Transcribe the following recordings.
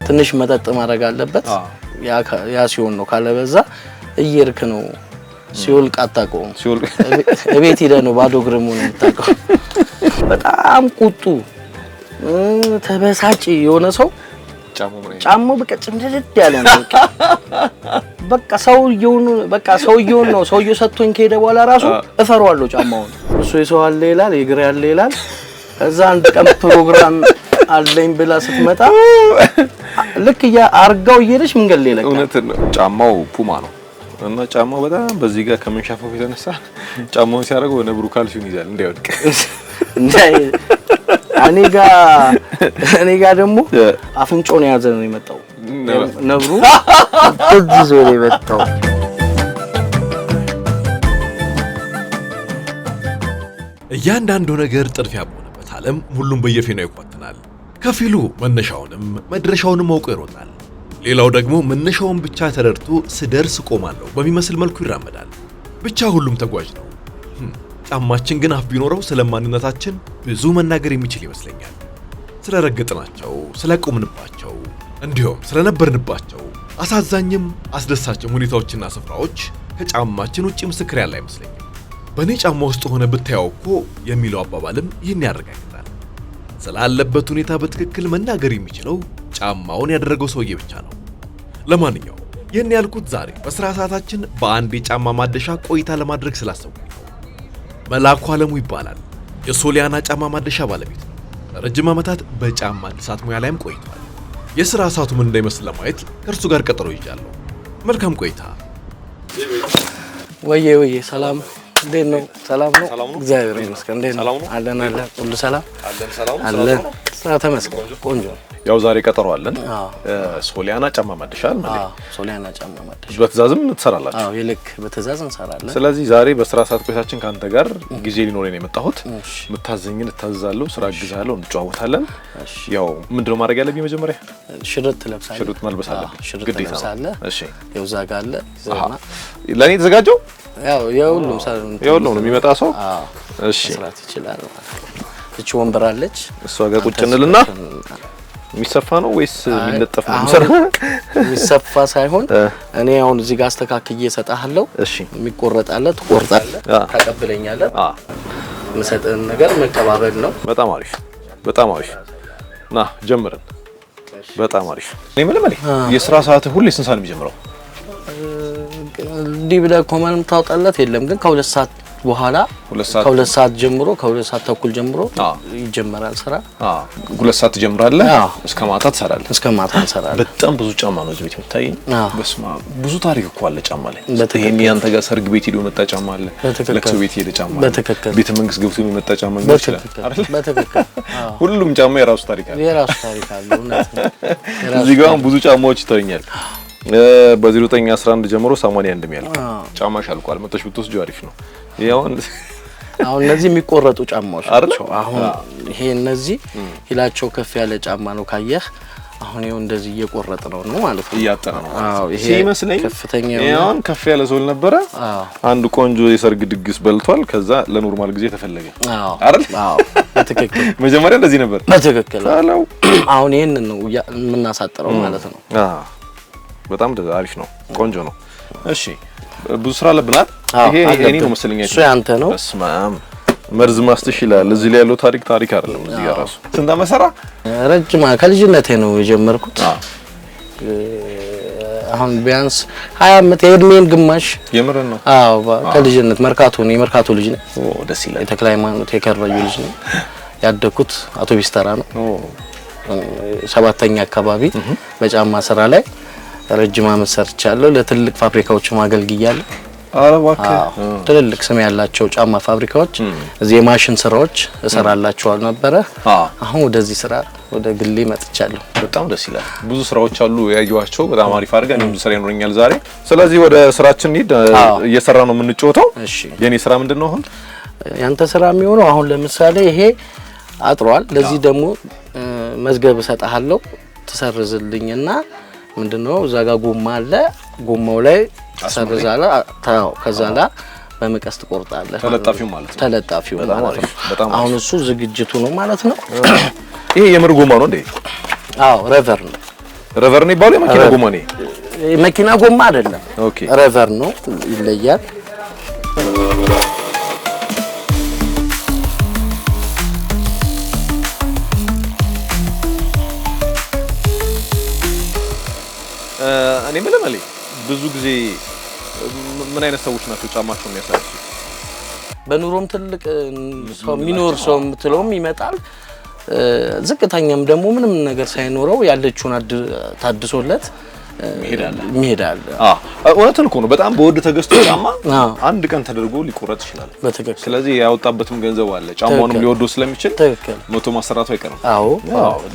ትንሽ መጠጥ ማድረግ አለበት ያ ሲሆን ነው ካለበዛ እየርክ ነው ሲወልቅ አታውቀውም እቤት ሄደ ነው ባዶ ግርሙ ነው የምታውቀው በጣም ቁጡ ተበሳጭ የሆነ ሰው ጫማው በቃ ጭምድድ ያለ ነው በቃ ሰውየውን ነው ሰውየው ሰጥቶኝ ከሄደ በኋላ ራሱ እፈራዋለሁ ጫማውን እሱ የሰው አለ ይላል የግራ ያለ ይላል ከዛ አንድ ቀን ፕሮግራም አለኝ ብላ ስትመጣ ልክ ያ አርጋው እየሄደች መንገድ ላይ ለካ እውነት ነው ጫማው ፑማ ነው እና ጫማው በጣም በዚህ ጋር ከመንሻፈፉ የተነሳ ጫማውን ሲያደርገው ነብሩ ካልሲውን ይዛል እንዳይወድቅ እኔ ጋር ደግሞ አፍንጮን ያዘ ነው የመጣው ነብሩ እዚህ ነው የመጣው እያንዳንዱ ነገር ጥድፊያ በሆነበት ዓለም ሁሉም በየፊናው ይኳትናል ከፊሉ መነሻውንም መድረሻውንም አውቆ ይሮጣል ሌላው ደግሞ መነሻውን ብቻ ተደርቶ ስደርስ ቆማለሁ በሚመስል መልኩ ይራመዳል ብቻ ሁሉም ተጓዥ ነው ጫማችን ግን አፍ ቢኖረው ስለማንነታችን ብዙ መናገር የሚችል ይመስለኛል ስለረገጥናቸው ስለቆምንባቸው እንዲሁም ስለነበርንባቸው አሳዛኝም አስደሳችም ሁኔታዎችና ስፍራዎች ከጫማችን ውጪ ምስክር ያለ አይመስለኝም በኔ ጫማ ውስጥ ሆነ ብታየው እኮ የሚለው አባባልም ይህን ያረጋግጣል ስላለበት ሁኔታ በትክክል መናገር የሚችለው ጫማውን ያደረገው ሰውዬ ብቻ ነው ለማንኛውም ይህን ያልኩት ዛሬ በስራ ሰዓታችን በአንድ የጫማ ማደሻ ቆይታ ለማድረግ ስላሰብኩ መላኩ አለሙ ይባላል የሶሊያና ጫማ ማደሻ ባለቤት ነው ረጅም ዓመታት በጫማ እድሳት ሙያ ላይም ቆይቷል የሥራ ሰዓቱ ምን እንደሚመስል ለማየት ከእርሱ ጋር ቀጠሮ ይዣለሁ መልካም ቆይታ ወዬ ሰላም እንዴት ነው ሰላም ነው እግዚአብሔር ይመስገን እንዴት ነው አለን ሁሉ ሰላም አለን ተመስገን ቆንጆ ያው ዛሬ ቀጠሮ አለን ሶሊያና ጫማ ማደሻል ማለት ሶሊያና ጫማ ማደሻ በትዛዝም ትሰራላችሁ ይልክ በትዛዝ እንሰራለን ስለዚህ ዛሬ በስራ ሰዓት ቆይታችን ካንተ ጋር ጊዜ ሊኖር ነው የመጣሁት ምታዘኝን ታዛዛለሁ ስራ ግዛለሁ እንጫወታለን ያው ምንድነው ማድረግ ያለብኝ መጀመሪያ ሽርጥ ትለብሳለህ ሽርጥ መልበስ አለብኝ ግዴታ ነው እሺ ያው ዛጋ አለ ለኔ ተዘጋጀው ያው የሁሉም ሰው ነው የሚመጣ ሰው እሺ መስራት ይችላል እቺ ወንበር አለች እሷ ጋር ቁጭ እንልና የሚሰፋ ነው ወይስ የሚለጠፍ ነው የሚሰፋ ሳይሆን እኔ አሁን እዚህ ጋር አስተካክዬ እሰጣለሁ እሺ የሚቆረጥ አለ ትቆርጣለህ ታቀብለኛለህ መሰጠን ነገር መቀባበል ነው በጣም አሪፍ ና ጀምረን በጣም አሪፍ እኔ ማለት የሥራ ሰዓት ሁሌ ስንት ሰዓት ነው የሚጀምረው ዲብለ ኮማንም ታውጣላት የለም ግን ከሁለት ሰዓት በኋላ ከሁለት ሰዓት ጀምሮ ከሁለት ሰዓት ተኩል ጀምሮ ይጀምራል ስራ ሁለት ሰዓት ጀምራለህ እስከ ማታ ትሰራለህ እስከ ማታ እንሰራለን በጣም ብዙ ጫማ ነው እዚህ ቤት የምታየኝ በስማ ብዙ ታሪክ እኮ አለ ጫማ ላይ ይሄን ያንተ ጋር ሰርግ ቤት ሄዶ መጣ ጫማ አለ ለቅሶ ቤት ሄደ ጫማ አለ ቤተ መንግስት ገብቶ የመጣ ጫማ ይችላል በትክክል ሁሉም ጫማ የራሱ ታሪክ አለ እዚህ ጋር ብዙ ጫማዎች ይታዩኛል በ0911 ጀምሮ 81 የሚያልቅ ጫማሽ አልቋል መጥተሽ ብትወስጂ አሪፍ ነው አሁን እነዚህ የሚቆረጡ ጫማዎች ናቸው አሁን ይሄ እነዚህ ሂላቸው ከፍ ያለ ጫማ ነው ካየህ አሁን ይሄው እንደዚህ እየቆረጥ ነው ማለት ነው እያጠረ ነው ይሄ ሲመስለኝ ከፍተኛ ነው ከፍ ያለ ሶል ነበር አንድ ቆንጆ የሰርግ ድግስ በልቷል ከዛ ለኖርማል ጊዜ ተፈለገ አይደል በትክክል መጀመሪያ እንደዚህ ነበር በትክክል አሁን ይሄን ነው የምናሳጥረው ማለት ነው በጣም አሪፍ ነው ቆንጆ ነው እሺ ብዙ ስራ ለብናል ይሄ እኔ ነው መስለኝ እሱ ያንተ ነው በስማም መርዝ ማስተሽ ይላል እዚህ ላይ ያለው ታሪክ አይደለም እዚህ ጋር ራሱ ስንት አመሰራ ረጅም ከልጅነቴ ነው የጀመርኩት አሁን ቢያንስ 20 አመት የእድሜን ግማሽ የምረን ነው ከልጅነት መርካቶ ልጅ ነኝ ደስ ይላል የተክለ ሃይማኖት የከረዩ ልጅ ነኝ ያደኩት አውቶቢስ ተራ ነው ሰባተኛ አካባቢ በጫማ ስራ ላይ ረጅም አመት ሰርቻለሁ ለትልቅ ፋብሪካዎች ማገልግያለሁ አረባከ ትልልቅ ስም ያላቸው ጫማ ፋብሪካዎች እዚህ የማሽን ስራዎች እሰራላችኋል ነበር አሁን ወደዚህ ስራ ወደ ግሌ መጥቻለሁ በጣም ደስ ይላል ብዙ ስራዎች አሉ ያዩዋቸው በጣም አሪፍ አድርገን ብዙ ስራ ይኖርኛል ዛሬ ስለዚህ ወደ ስራችን ሄድ እየሰራ ነው የምንጮተው እሺ የኔ ስራ ምንድነው አሁን ያንተ ስራ የሚሆነው አሁን ለምሳሌ ይሄ አጥሯል ለዚህ ደግሞ መዝገብ ሰጣሃለሁ ተሰርዝልኝና ምንድነው ዛጋ ጎማ አለ ጎማው ላይ ተሰርዛለ ታው ከዛላ በመቀስ ትቆርጣለህ ተለጣፊው ማለት ነው ተለጣፊው ማለት ነው አሁን እሱ ዝግጅቱ ነው ማለት ነው ይሄ የምር ጎማ ነው እንዴ አዎ ረቨር ነው ረቨር ነው ይባላል የመኪና ጎማ ነው የመኪና ጎማ አይደለም ኦኬ ረቨር ነው ይለያል እኔ ምንመለ ብዙ ጊዜ ምን አይነት ሰዎች ናቸው ጫማቸውን የሚያሳድሱ በኑሮም ትልቅ ሰው ሚኖር ሰው ምትለውም ይመጣል ዝቅተኛም ደግሞ ምንም ነገር ሳይኖረው ያለችውን ታድሶለት ሚሄዳል እውነትን እኮ ነው በጣም በወድ ተገዝቶ ጫማ አንድ ቀን ተደርጎ ሊቆረጥ ይችላል በትክክል ስለዚህ ያወጣበትም ገንዘብ አለ ጫማውንም ሊወደው ስለሚችል ሞቶ ማሰራቱ አይቀርም አዎ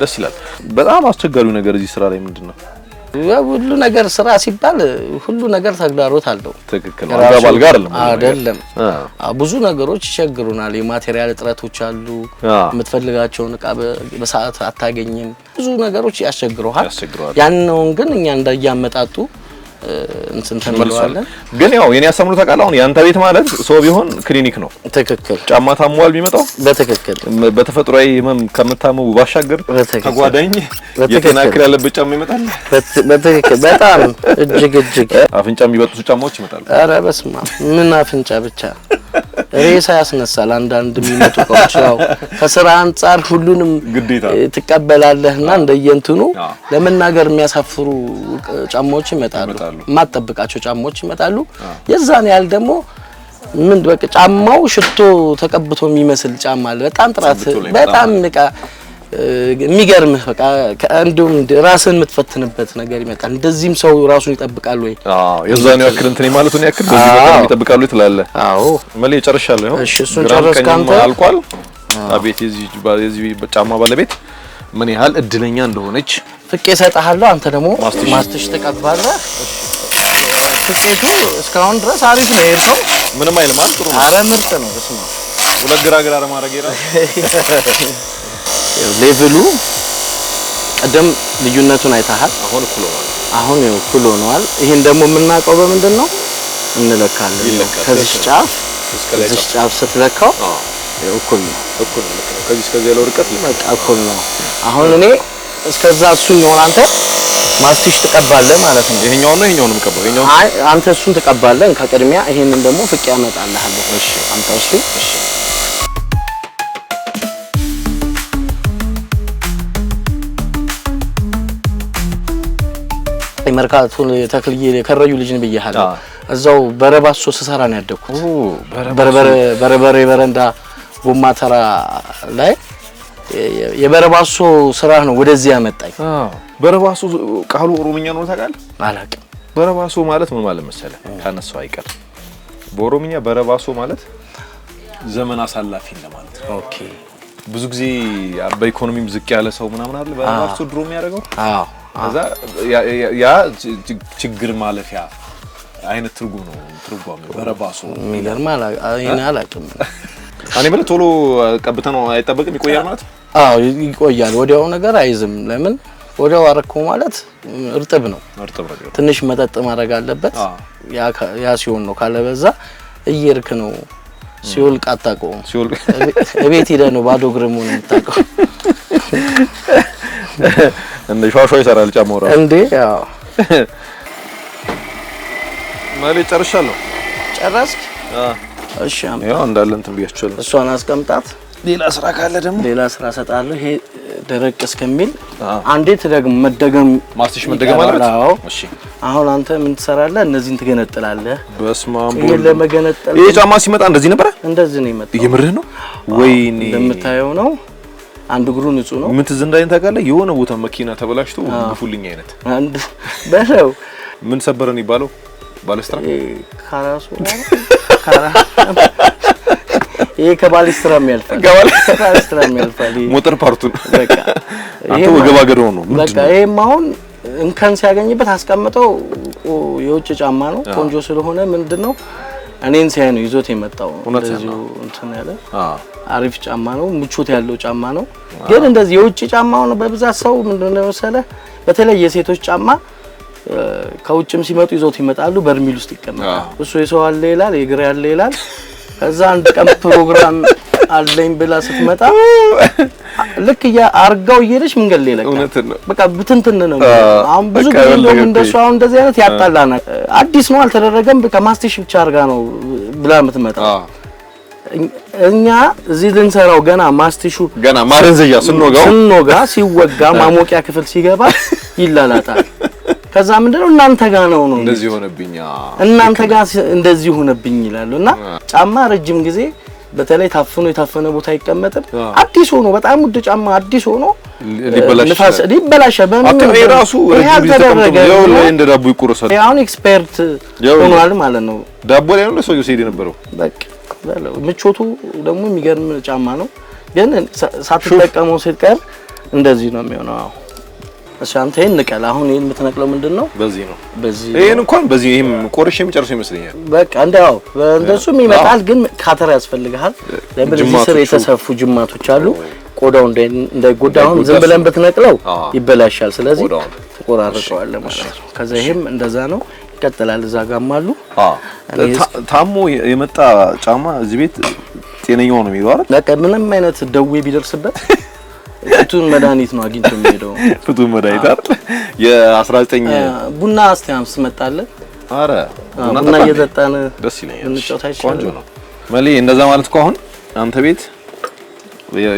ደስ ይላል በጣም አስቸጋሪው ነገር እዚህ ስራ ላይ ምንድነው ሁሉ ነገር ስራ ሲባል ሁሉ ነገር ተግዳሮት አለው ትክክል አባባል ጋር አይደለም ብዙ ነገሮች ይቸግሩናል የማቴሪያል እጥረቶች አሉ የምትፈልጋቸውን እቃ በሰዓት አታገኝም ብዙ ነገሮች ያስቸግሩሃል ያንነውን ግን እኛ እንዳያመጣጡ እንትን ተመልሷለን ግን ያው የኔ ያሰምሩ ተቃላው ያንተ ቤት ማለት ሰው ቢሆን ክሊኒክ ነው ትክክል ጫማ ታሟል ቢመጣው በትክክል በተፈጥሯዊ ህመም ከመታመው ባሻገር ተጓዳኝ የተናክል ያለበት ጫማ ይመጣል በትክክል በጣም እጅግ አፍንጫ የሚበጥሱ ጫማዎች ይመጣሉ ኧረ በስማ ምን አፍንጫ ብቻ ሬሳ ያስነሳል አንዳንድ የሚመጡ ቆርጭ ያው ከስራ አንፃር ሁሉንም ተቀበላለህና እንደየንቱኑ ለመናገር የሚያሳፍሩ ጫማዎች ይመጣሉ ማጠብቃቸው ጫማዎች ይመጣሉ የዛን ያህል ደግሞ ምን በቃ ጫማው ሽቶ ተቀብቶ የሚመስል ጫማ አለ በጣም ጥራት በጣም ንቃ የሚገርምህ በቃ ከአንዱም ራስን የምትፈትንበት ነገር ይመጣል እንደዚህም ሰው ራሱን ይጠብቃል ወይ የዛኔው ያክል እንትን ማለት ነው ያክል በዚህ በጣም ይጠብቃሉ ይላል መለ ጨርሻለሁ እሺ እሱን ጨርስ ካንተ አልቋል አቤት የዚህ ጫማ ባለቤት ምን ያህል እድለኛ እንደሆነች ፍቄ ሰጣለሁ አንተ ደግሞ ማስትሽ ተቀባለህ ፍቄቱ እስካሁን ድረስ አሪፍ ነው ይርሰው ምንም አይልም ማለት ጥሩ ነው አረ ምርጥ ነው በስማ ሁለት ግራግራ ለማድረግ ይራል ሌቭሉ ቀደም ልዩነቱን አይታሃል አሁን እኩል ሆኗል ይሄን ደግሞ የምናውቀው በምንድነው እንለካለን ከዚህ ጫፍ እስከዚህ ጫፍ ስትለካው እኩል ነው ከዚህ እስከዚህ ያለው ርቀት በቃ እኩል ነው አሁን እኔ እስከዛ እሱን ነው አንተ ማስቲሽ ተቀባለህ ማለት ነው ይሄኛው ነው ይሄኛው ነው የምቀባው ይሄኛው አይ አንተ እሱን ተቀባለህ ከቀድሚያ ይሄንን ደግሞ ፍቄ ያመጣልሃለሁ እሺ አንተ እሺ መርካቶን ተክልዬ ከረዩ ልጅን ብዬሃለሁ እዛው በረባሶ ሰሰራ ነው ያደኩት በረበሬ በረንዳ ጎማ ተራ ላይ የበረባሶ ስራ ነው ወደዚህ ያመጣኝ በረባሶ ቃሉ ኦሮምኛ ነው ታውቃለህ አላውቅም በረባሶ ማለት ምን ማለት መሰለህ ካነሳው አይቀር በኦሮምኛ በረባሶ ማለት ዘመን አሳላፊ እንደማለት ነው ኦኬ ብዙ ጊዜ በኢኮኖሚም ዝቅ ያለ ሰው ምናምን አይደል በረባሶ ድሮ የሚያደርገው አዛ ያ ችግር ማለፊያ አይነት ትርጉም በረባሶ የሚገርም አይኔ አላውቅም እኔ ማለት ቶሎ ቀብተህ ነው አይጠበቅም ይቆያል ማለት ይቆያል ወዲያው ነገር አይዝም ለምን ወዲያው አረኩ ማለት እርጥብ ነው ትንሽ መጠጥ ማድረግ አለበት ያ ሲሆን ነው ካለበዛ እየርክ ነው ሲኦል ቃጣቆም እቤት ሄደ ነው ባዶ ግርሙ ነው የምታውቀው እንደ ሻሻው ይሰራል ጫማው ራሱ እንዴ ያው ማለት ጨርሻለሁ ጨረስክ እሺ ያው እንዳለ እንትን ብያችኋለሁ እሷን አስቀምጣት ሌላ ስራ ካለ ደግሞ ሌላ ስራ ሰጣለሁ ይሄ ደረቅ እስከሚል አንዴት ደግሞ መደገም ማስቲሽ መደገም ማለት እሺ አሁን አንተ ምን ትሰራለህ እነዚህን ትገነጥላለህ በስማም ይሄ ለመገነጠል ይሄ ጫማ ሲመጣ እንደዚህ ነበር እንደዚህ ነው የመጣው የምርህ ነው ወይኔ እንደምታየው ነው አንድ እግሩ ንጹህ ነው ምን ትዝ እንዳይን ታውቃለህ የሆነ ቦታ መኪና ተበላሽቶ ግፉልኝ አይነት አንድ በለው ምን ሰበረን ይባለው ባለስትራ ካራሱ ካራ ይሄ ከባለስትራም ያልፋል ከባለስትራም ያልፋል ሞተር ፓርቱን በቃ አንተ ወገባገደው ነው በቃ ይሄም አሁን እንከን ሲያገኝበት አስቀምጠው የውጭ ጫማ ነው ቆንጆ ስለሆነ ምንድነው እኔን ሲያይ ነው ይዞት የመጣው እንደዚህ እንትን ያለ አሪፍ ጫማ ነው ምቾት ያለው ጫማ ነው ግን እንደዚህ የውጭ ጫማው ነው በብዛት ሰው ምንድነው መሰለህ በተለይ የሴቶች ጫማ ከውጭም ሲመጡ ይዞት ይመጣሉ በርሚል ውስጥ ይቀመጣል እሱ የሰው አለ ይላል የግራ ያለ ይላል ከዛ አንድ ቀን ፕሮግራም አለኝ ብላ ስትመጣ ልክ ያ አርጋው እየሄደች መንገድ ላይ ለካ በቃ ብትንትን ነው። አሁን ብዙ ጊዜ እንደውም እንደሱ አሁን እንደዚህ አይነት ያጣላናል። አዲስ ነው አልተደረገም በቃ ማስቲሽ ብቻ አርጋ ነው ብላ የምትመጣው። እኛ እዚህ ልንሰራው ገና ማስቲሹ ገና ማረንዘያ ስንወጋ ሲወጋ ማሞቂያ ክፍል ሲገባ ይላላጣል። ከዛ ምንድነው እናንተ ጋር ነው እንደዚህ ሆነብኛ እናንተ ጋር እንደዚህ ሆነብኝ ይላሉና ጫማ ረጅም ጊዜ በተለይ ታፍኖ የታፈነ ቦታ አይቀመጥም። አዲስ ሆኖ በጣም ውድ ጫማ አዲስ ሆኖ ሊበላሽ በምን ራሱ ረጅም ጊዜ ተቀምጦ ያው ላይ እንደ ዳቦ ይቆረሳል። አሁን ኤክስፐርት ሆኗል ማለት ነው። ዳቦ ላይ ነው ሰውዬው ሲሄድ የነበረው በቃ ምቾቱ ደግሞ የሚገርም ጫማ ነው። ግን ሳትጠቀመው ስትቀር እንደዚህ ነው የሚሆነው። እሺ አንተ ይሄን ንቀል። አሁን ይሄን የምትነቅለው ምንድነው? በዚህ ነው ይሄን እንኳን በዚህ ይሄም ቆርሼ የሚጨርሰው ይመስለኛል። በቃ እንደው እንደሱም ይመጣል። ግን ካተር ያስፈልጋል። ለምን ስር የተሰፉ ጅማቶች አሉ። ቆዳው እንዳይጎዳ አሁን ዝም ብለን ብትነቅለው ይበላሻል። ስለዚህ ተቆራርጠዋለህ ማለት ነው። ከዛ ይሄም እንደዛ ነው ይቀጥላል። እዛ ጋርም አሉ። ታሞ የመጣ ጫማ እዚህ ቤት ጤነኛው ነው የሚለው አይደል? በቃ ምንም አይነት ደዌ ቢደርስበት ፍቱን መድኃኒት ነው አግኝቶ የሚሄደው። ፍቱን መድኃኒት አይደል? የ19 ቡና አስተያምስ መጣለን። አረ ቡና እየጠጣን ደስ ይለኛል። እንጫወት አይችልም። ቆንጆ ነው መሌ። እንደዛ ማለት እኮ አሁን አንተ ቤት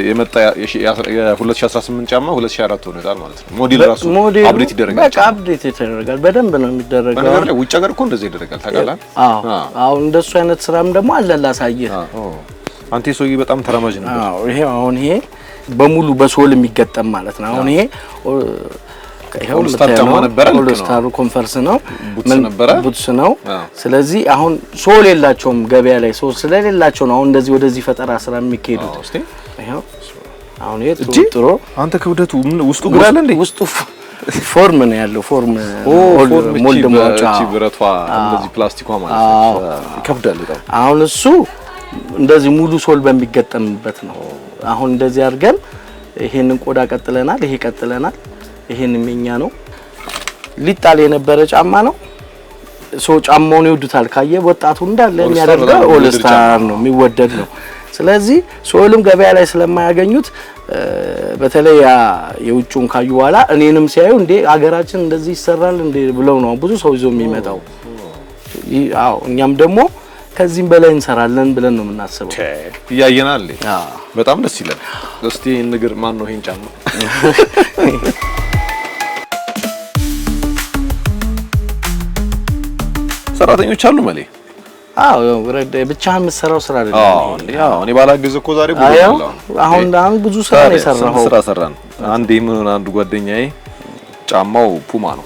የመጣ የ2018 ጫማ 2004 ሆነታል ማለት ነው። ሞዴል ራሱ አፕዴት ይደረጋል። በቃ አፕዴት ይደረጋል። በደንብ ነው የሚደረገው። በነገር ላይ ውጭ ሀገር እኮ እንደዚህ ይደረጋል ታውቃለህ? አዎ እንደሱ አይነት ስራም ደግሞ አለ ላሳየህ። አንተ ሰውዬ በጣም ተራማጅ ነበር። አዎ ይሄ አሁን ይሄ በሙሉ በሶል የሚገጠም ማለት ነው። አሁን ይሄ ይሄው ጫማ ነበር ነው ስታሩ ኮንፈርስ ነው ቡትስ ነው። ስለዚህ አሁን ሶል የላቸውም ገበያ ላይ ሶል ስለሌላቸው ነው አሁን እንደዚህ ወደዚህ ፈጠራ ስራ የሚካሄዱት። ይሄው አሁን ይሄ ጥሩ አንተ ክብደቱ ውስጡ ግራለ እንዴ? ውስጡ ፎርም ነው ያለው። ፎርም ሞልድ ማውጫ እቺ ብረቷ እንደዚህ ፕላስቲኳ ማለት ነው ይከብዳል በጣም። አሁን እሱ እንደዚህ ሙሉ ሶል በሚገጠምበት ነው። አሁን እንደዚህ አድርገን ይሄንን ቆዳ ቀጥለናል። ይሄ ቀጥለናል። ይሄንም የኛ ነው። ሊጣል የነበረ ጫማ ነው። ጫማውን ይወዱታል። ካየ ወጣቱ እንዳለ የሚያደርገው ኦልስታር ነው የሚወደድ ነው። ስለዚህ ሶልም ገበያ ላይ ስለማያገኙት በተለይ የውጭውን ካዩ በኋላ እኔንም ሲያዩ እንዴ አገራችን እንደዚህ ይሰራል እንዴ ብለው ነው ብዙ ሰው ይዞ የሚመጣው። አዎ እኛም ደግሞ ከዚህም በላይ እንሰራለን ብለን ነው የምናስበው። ያየናል። በጣም ደስ ይላል። እስቲ ንግር ማን ነው ይሄን ጫማ? ሰራተኞች አሉ መሌ? አዎ ብቻህን የምትሰራው ስራ አይደለም። አዎ እኔ ባላገዝ እኮ ዛሬ ብዙ ነው። አሁን ብዙ ስራ ነው የሰራው። ስራ ሰራን። አንዱ ጓደኛዬ ጫማው ፑማ ነው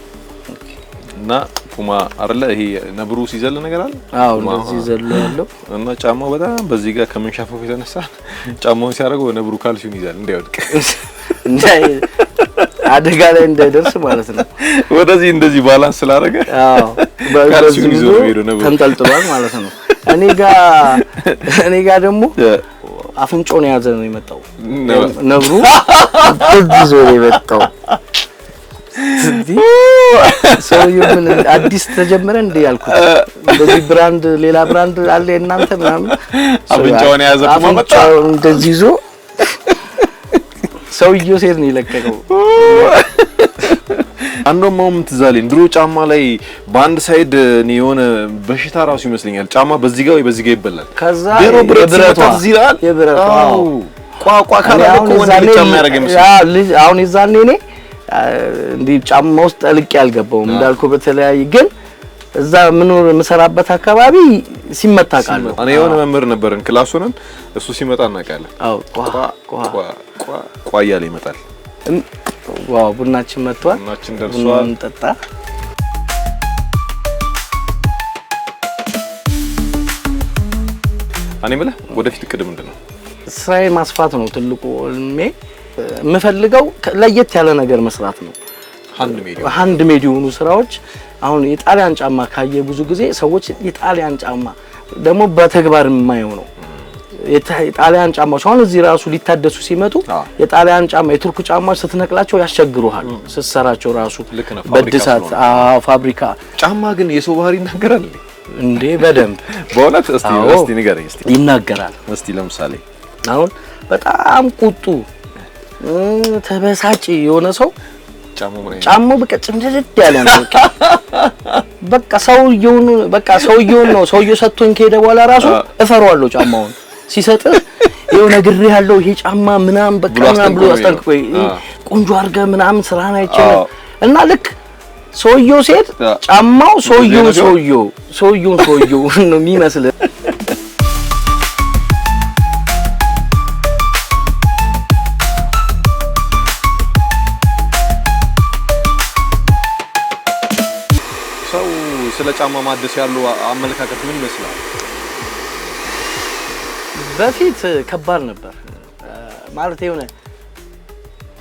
እና ፑማ አይደለ ይሄ ነብሩ ሲዘል ነገር አለ። አዎ እንደዚህ ዘሎ ያለው እና ጫማው በጣም በዚህ ጋር ከመንሻፈፉ የተነሳ ጫማውን ሲያደርገው ነብሩ ካልሲውን ይዛል እንዳይወድቅ አደጋ ላይ እንዳይደርስ ማለት ነው። ወደዚህ እንደዚህ ባላንስ ስላደረገ አዎ ካልሲውን ይዞ ሄዶ ነብሩ ተንጠልጥሏል ማለት ነው። እኔ ጋር ደግሞ አፍንጮን ያዘ ነው የመጣው ነብሩ ይዞ የመጣው። ሰውዬው ምን አዲስ ተጀመረ እንዴ ያልኩት እንደዚህ ብራንድ ሌላ ብራንድ አለ እናንተ ምናምን አፍንጫውን ያዘ ቁማ መጣ እንደዚህ ይዞ ሰውዬው ሴት ነው የለቀቀው። አንዶማው ምትዛለኝ ድሮ ጫማ ላይ በአንድ ሳይድ ነው የሆነ በሽታ ራሱ ይመስለኛል ጫማ በዚህ ጋር ወይ በዚህ ጋር ይበላል። ከዛ ድሮ ብረት ይላል የብረታው ቋቋ ካላልኩ ወንድ ጫማ ያረገ ይመስላል። አሁን ይዛኔ እኔ እንዴ ጫማ ውስጥ ጠልቅ ያልገባውም እንዳልኩ በተለያየ ግን እዛ ምሰራበት አካባቢ ሲመታ ቃለው እኔ የሆነ መምህር ነበርን ክላስ ሆነን እሱ ሲመጣ እናውቃለን። አው ቋ ያለ ይመጣል። ዋው ቡናችን መጥቷል። ቡናችን ደርሷል። እንጠጣ። እኔ ብለ ወደፊት እቅድ ምንድነው? ስራዬ ማስፋት ነው ትልቁ እልሜ። የምፈልገው ለየት ያለ ነገር መስራት ነው። ሃንድ ሜድ የሆኑ ስራዎች። አሁን የጣሊያን ጫማ ካየ ብዙ ጊዜ ሰዎች የጣሊያን ጫማ ደግሞ በተግባር የማየው ነው። የጣሊያን ጫማዎች አሁን እዚህ ራሱ ሊታደሱ ሲመጡ የጣሊያን ጫማ የቱርክ ጫማዎች ስትነቅላቸው ያስቸግሩሃል ስትሰራቸው ራሱ በድሳት ፋብሪካ። ጫማ ግን የሰው ባህሪ ይናገራል እንዴ? በደንብ በእውነት እስቲ ንገረኝ። እስቲ ይናገራል። እስቲ ለምሳሌ አሁን በጣም ቁጡ ተበሳጭ የሆነ ሰው ጫማው በቃ ጭምድድ ያለ ነው። በቃ ሰውየውን ነው ሰውየው ሰጥቶኝ ከሄደ በኋላ ራሱ እፈራዋለሁ። ጫማውን ሲሰጥህ ይኸው ነግሬህ ያለው ይሄ ጫማ ምናምን በቃ ምናምን ብሎ አስጠንቅቆኝ ቆንጆ አድርገህ ምናምን ስራህን አይችልም እና ልክ ሰውየው ሲሄድ ጫማው ሰውየው ነው የሚመስለው። ሰው ስለ ጫማ ማደስ ያለው አመለካከት ምን ይመስላል? በፊት ከባድ ነበር ማለት የሆነ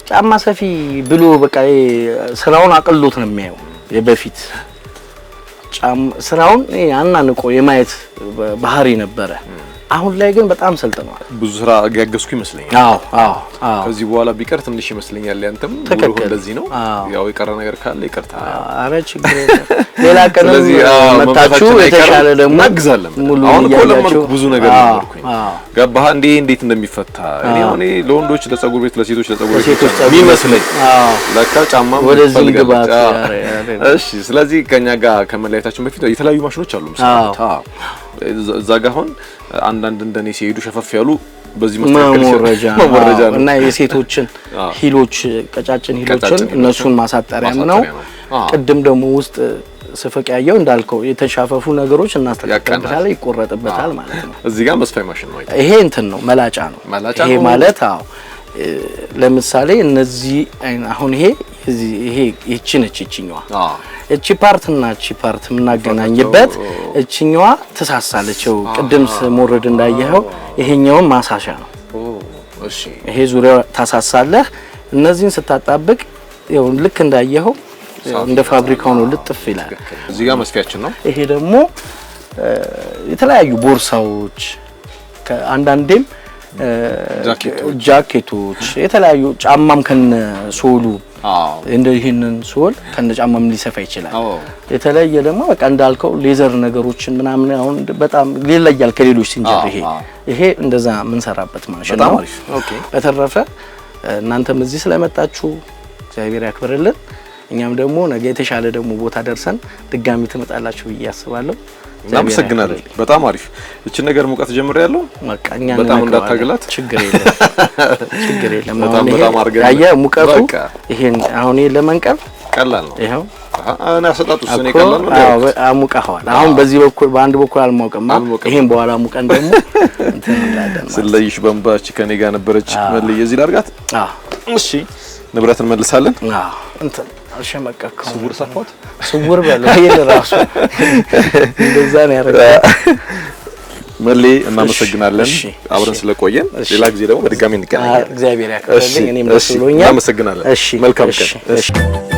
ጫማ ሰፊ ብሎ በቃ ስራውን አቅልሎት ነው የሚያየው። የበፊት ጫማ ስራውን አናንቆ የማየት ባህሪ ነበረ። አሁን ላይ ግን በጣም ሰልጥነዋል። ብዙ ስራ ያገዝኩ ይመስለኛል። አዎ ከዚህ በኋላ ቢቀር ትንሽ ይመስለኛል። ያንተም ሙሉ እንደዚህ ነው። ያው የቀረ ነገር ካለ ይቅርታ። አረ ችግር የለም። ሌላ ቀን መጣችሁ የተሻለ ደግሞ እናግዛለን። አሁን እኮ ለመርኩ ብዙ ነገር ለመርኩኝ። ገባህ እንዴት እንደሚፈታ እኔ ለወንዶች ለጸጉር ቤት ለሴቶች ለጸጉር ቤት የሚመስለኝ ለካ ጫማ ወደዚህ ግባት። እሺ ስለዚህ ከኛ ጋር ከመለያየታችን በፊት የተለያዩ ማሽኖች አሉ መስራት እዛ ጋር አሁን አንዳንድ እንደኔ ሲሄዱ ሸፈፍ ያሉ በዚህ መወረጃ ነው እና የሴቶችን ሂሎች ቀጫጭን ሂሎችን እነሱን ማሳጠሪያም ነው። ቅድም ደግሞ ውስጥ ስፍቅ ያየው እንዳልከው የተሻፈፉ ነገሮች እናስተካክላለን፣ ይቆረጥበታል ማለት ነው። እዚህ ጋር መስፋይ ማሽን ነው። ይሄ እንትን ነው መላጫ ነው። ይሄ ማለት ለምሳሌ እነዚህ አሁን ይሄ ይችኛዋ እቺ ፓርትና እቺ ፓርት የምናገናኝበት እቺኛዋ ተሳሳለችው። ቅድም ሞረድ እንዳየኸው ይሄኛውን ማሳሻ ነው። እሺ ይሄ ዙሪያው ታሳሳለህ። እነዚህን ስታጣብቅ ይኸው ልክ እንዳየኸው እንደ ፋብሪካው ነው ልጥፍ ይላል። እዚህ ጋር መስፊያችን ነው። ይሄ ደግሞ የተለያዩ ቦርሳዎች ከአንዳንዴም ጃኬቶች የተለያዩ ጫማም ከነ ሶሉ ይሄንን ሶል ከነ ጫማም ሊሰፋ ይችላል። የተለየ ደግሞ በቃ እንዳልከው ሌዘር ነገሮችን ምናምን አሁን በጣም ይለያል ከሌሎች ሲንጀር ይሄ እንደዛ ምን ሰራበት ማሽን ነው። ኦኬ በተረፈ እናንተም እዚህ ስለመጣችሁ እግዚአብሔር ያክብርልን። እኛም ደግሞ ነገ የተሻለ ደግሞ ቦታ ደርሰን ድጋሚ ትመጣላችሁ ብዬ አስባለሁ። እናመሰግናለን። በጣም አሪፍ እቺ ነገር ሙቀት ጀምሬያለሁ። ማቃኛ በጣም እንዳታገላት ችግር የለም። በጣም አርገን ያየ ሙቀቱ ይሄን አሁን ለመንቀብ ቀላል ነው። ይሄው አና አሰጣጡስ እኔ ቀላል ነው። አሙቀዋል። አሁን በዚህ በኩል በአንድ በኩል አልሞቀም። ይሄን በኋላ ሙቀን ደግሞ እንትን እንዳለን ስለይሽ በእንባች ከኔ ጋር ነበረች መልይ እዚህ ላርጋት። እሺ ንብረት እንመልሳለን። እንትን አልሸመቀቀው ስውር ሰፋት ስውር በለው የራሱ እንደዛ ነው ያረጋ። መሌ እናመሰግናለን አብረን ስለቆየን። ሌላ ጊዜ ደግሞ በድጋሚ እንገናኛለን። እግዚአብሔር ያክብርልኝ። እኔም ደስ ብሎኛል። እናመሰግናለን። መልካም ቀን።